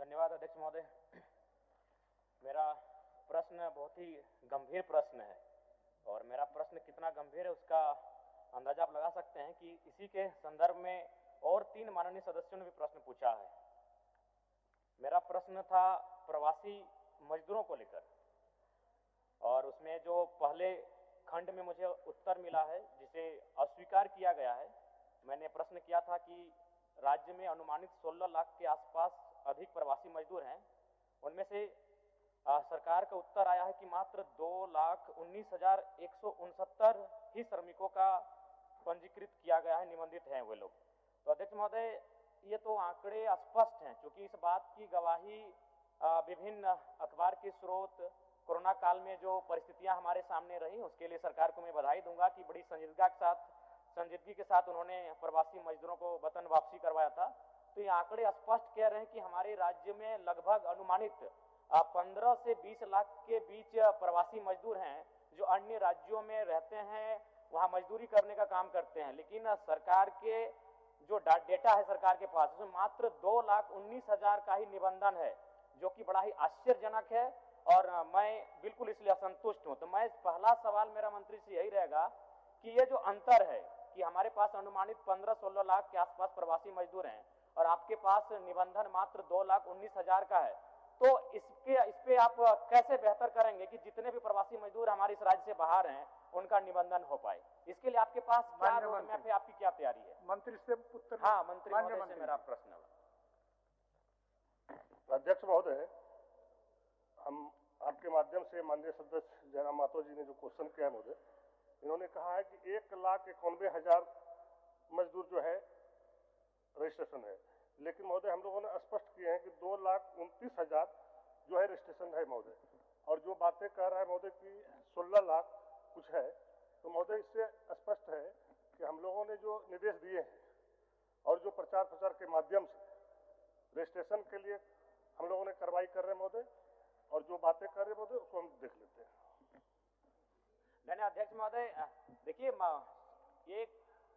धन्यवाद अध्यक्ष महोदय। मेरा प्रश्न बहुत ही गंभीर प्रश्न है और मेरा प्रश्न कितना गंभीर है उसका अंदाजा आप लगा सकते हैं कि इसी के संदर्भ में और 3 माननीय सदस्यों ने भी प्रश्न पूछा है। मेरा प्रश्न था प्रवासी मजदूरों को लेकर और उसमें जो पहले खंड में मुझे उत्तर मिला है जिसे अस्वीकार किया गया है। मैंने प्रश्न किया था कि राज्य में अनुमानित 16 लाख के आसपास अधिक प्रवासी मजदूर हैं, उनमें से सरकार का उत्तर आया है कि मात्र 2,19,169 ही श्रमिकों का पंजीकृत किया गया है, निबंधित हैं वे लोग। तो अध्यक्ष महोदय, ये तो आंकड़े स्पष्ट हैं, क्योंकि इस बात की गवाही विभिन्न अखबार के स्रोत, कोरोना काल में जो परिस्थितियां हमारे सामने रही उसके लिए सरकार को मैं बधाई दूंगा कि बड़ी संजीदगी के साथ उन्होंने प्रवासी मजदूरों को वतन वापसी करवाया था। तो ये आंकड़े स्पष्ट कह रहे हैं कि हमारे राज्य में लगभग अनुमानित 15 से 20 लाख के बीच प्रवासी मजदूर हैं जो अन्य राज्यों में रहते हैं, वहां मजदूरी करने का काम करते हैं। लेकिन सरकार के जो डेटा है सरकार के पास, उसमें मात्र 2,19,000 का ही निबंधन है, जो कि बड़ा ही आश्चर्यजनक है और मैं बिल्कुल इसलिए असंतुष्ट हूं। तो मैं पहला सवाल मेरा मंत्री से यही रहेगा कि ये जो अंतर है कि हमारे पास अनुमानित 15-16 लाख के आसपास प्रवासी मजदूर हैं और आपके पास निबंधन मात्र 2,19,000 का है, तो इस पे आप कैसे बेहतर करेंगे कि जितने भी प्रवासी मजदूर हमारे इस राज्य से बाहर हैं उनका निबंधन हो पाए? इसके लिए आपके पास क्या रोड मैप है, आपकी क्या तैयारी है? मंत्री से उत्तर। हाँ, मंत्री महोदय से मेरा प्रश्न है। अध्यक्ष महोदय, हम आपके माध्यम से माननीय सदस्य जयराम माथुर जी ने जो क्वेश्चन किया है महोदय, इन्होंने कहा है कि 1,91,000 मजदूर जो है रजिस्ट्रेशन है, लेकिन महोदय हम लोगों ने स्पष्ट किए हैं कि 2,29,000 जो है रजिस्ट्रेशन है महोदय। और जो बातें कह रहा है महोदय कि 16 लाख कुछ है, तो महोदय इससे स्पष्ट है कि हम लोगों ने जो निर्देश दिए हैं और जो प्रचार प्रसार के माध्यम से रजिस्ट्रेशन के लिए हम लोगों ने कार्रवाई कर रहे हैं महोदय, और जो बातें कर रहे हैं महोदय उसको हम देख लेते हैं। धन्यवाद अध्यक्ष महोदय। देखिए, ये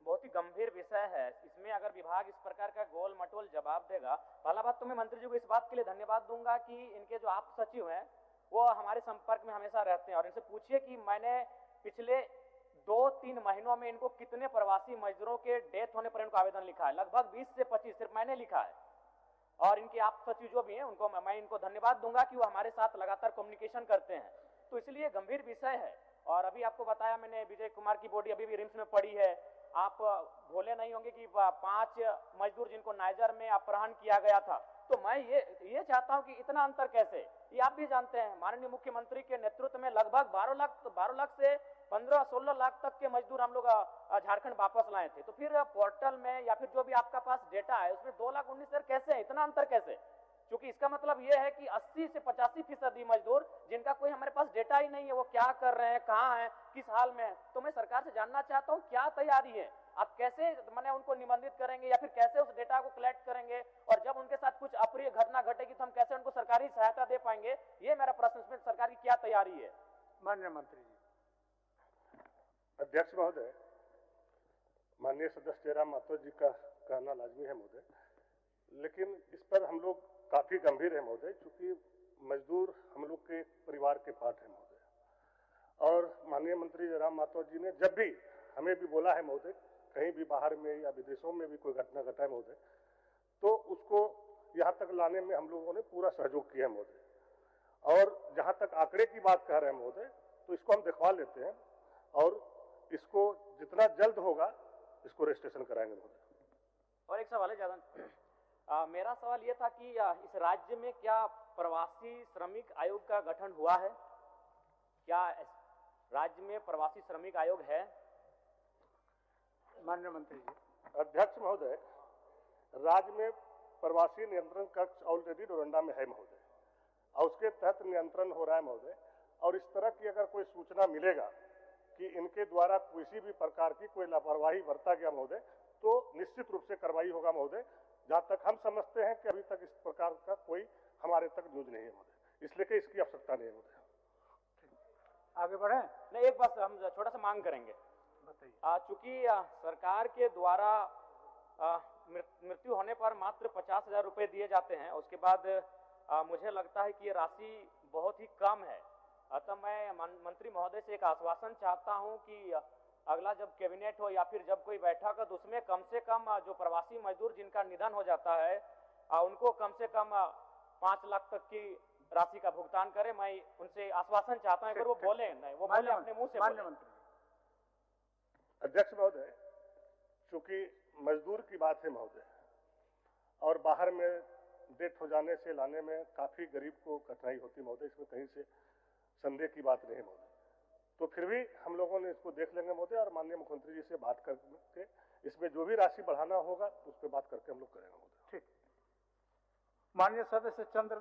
बहुत ही गंभीर विषय है, इसमें अगर विभाग इस प्रकार का गोल मटोल जवाब देगा, पहला बात तो मैं मंत्री जी को इस बात के लिए धन्यवाद दूंगा कि इनके जो आप सचिव हैं वो हमारे संपर्क में हमेशा रहते हैं और इनसे पूछिए कि मैंने पिछले 2-3 महीनों में इनको कितने प्रवासी मजदूरों के डेथ होने पर इनको आवेदन लिखा है। लगभग 20 से 25 सिर्फ मैंने लिखा है। और इनके आप सचिव जो भी हैं उनको मैं इनको धन्यवाद दूंगा कि वो हमारे साथ लगातार कम्युनिकेशन करते हैं। तो इसलिए गंभीर विषय है। और अभी आपको बताया मैंने, विजय कुमार की बॉडी अभी भी रिम्स में पड़ी है। आप भूले नहीं होंगे कि 5 मजदूर जिनको नाइजर में अपहरण किया गया था। तो मैं ये चाहता हूं कि इतना अंतर कैसे, ये आप भी जानते हैं। माननीय मुख्यमंत्री के नेतृत्व में लगभग 12 लाख से 15-16 लाख तक के मजदूर हम लोग झारखंड वापस लाए थे। तो फिर पोर्टल में या फिर जो भी आपका पास डेटा है उसमें 2,19,000 कैसे है, इतना अंतर कैसे? क्योंकि इसका मतलब यह है कि 80 से 85% मजदूर जिनका कोई हमारे पास डेटा ही नहीं है, वो क्या कर रहे हैं, कहाँ हैं, किस हाल में है। तो मैं सरकार से जानना चाहता हूँ क्या तैयारी है, आप कैसे मैंने उनको निबंधित करेंगे या फिर कैसे उस डेटा को कलेक्ट करेंगे, और जब उनके साथ कुछ अप्रिय घटना घटेगी तो हम कैसे उनको सरकारी सहायता दे पाएंगे? ये मेरा प्रश्न। इसमें सरकार की क्या तैयारी है? माननीय मंत्री जी। अध्यक्ष महोदय, माननीय सदस्य जयराम माथुर जी का कहना लाजमी है महोदय, लेकिन इस पर हम लोग काफी गंभीर है महोदय, क्योंकि मजदूर हम लोग के परिवार के पार्ट है महोदय। और माननीय मंत्री जयराम माथुर जी ने जब भी हमें भी बोला है महोदय, कहीं भी बाहर में या विदेशों में भी कोई घटना घटा है महोदय, तो उसको यहाँ तक लाने में हम लोगों ने पूरा सहयोग किया है महोदय। और जहाँ तक आंकड़े की बात कह रहे हैं महोदय, तो इसको हम दिखवा लेते हैं और इसको जितना जल्द होगा इसको रजिस्ट्रेशन कराएंगे महोदय। और एक सवाल है ज्यादा, मेरा सवाल यह था कि इस राज्य में क्या प्रवासी श्रमिक आयोग का गठन हुआ है? क्या राज्य में प्रवासी श्रमिक आयोग है? माननीय मंत्री जी। अध्यक्ष महोदय, राज्य में प्रवासी नियंत्रण कक्ष ऑलरेडी डोरंडा में है महोदय, और उसके तहत नियंत्रण हो रहा है महोदय। और इस तरह की अगर कोई सूचना मिलेगा कि इनके द्वारा किसी भी प्रकार की कोई लापरवाही बरता गया महोदय, तो निश्चित रूप से कार्रवाई होगा महोदय। जहां तक हम समझते हैं कि अभी तक इस प्रकार का कोई हमारे तक न्यूज नहीं है महोदय, इसलिए कि इसकी आवश्यकता नहीं है महोदय। आगे बढ़े? नहीं, एक बात हम छोटा सा मांग करेंगे। बताइए। चूंकि सरकार के द्वारा मृत्यु होने पर मात्र 50,000 रुपये दिए जाते हैं। उसके बाद मुझे लगता है कि ये राशि बहुत ही कम है। अतः मैं मंत्री महोदय से एक आश्वासन चाहता हूं कि अगला जब कैबिनेट हो या फिर जब कोई बैठक हो तो उसमें कम से कम जो प्रवासी मजदूर जिनका निधन हो जाता है उनको कम से कम 5 लाख तक की राशि का भुगतान करें। मैं उनसे आश्वासन चाहता हूं, अगर वो बोले नहीं, वो बोले अपने मुंह से माननीय बोले। मंत्री अध्यक्ष महोदय, चूंकि मजदूर की बात है महोदय, और बाहर में डेथ हो जाने से लाने में काफी गरीब को कठिनाई होती महोदय, इसमें कहीं से संदेह की बात नहीं महोदय। तो फिर भी हम लोगों ने इसको देख लेंगे महोदय, और माननीय मुख्यमंत्री जी से बात करके इसमें जो भी राशि बढ़ाना होगा उस पर बात करके हम लोग करेंगे महोदय। ठीक। माननीय सदस्य चंद्र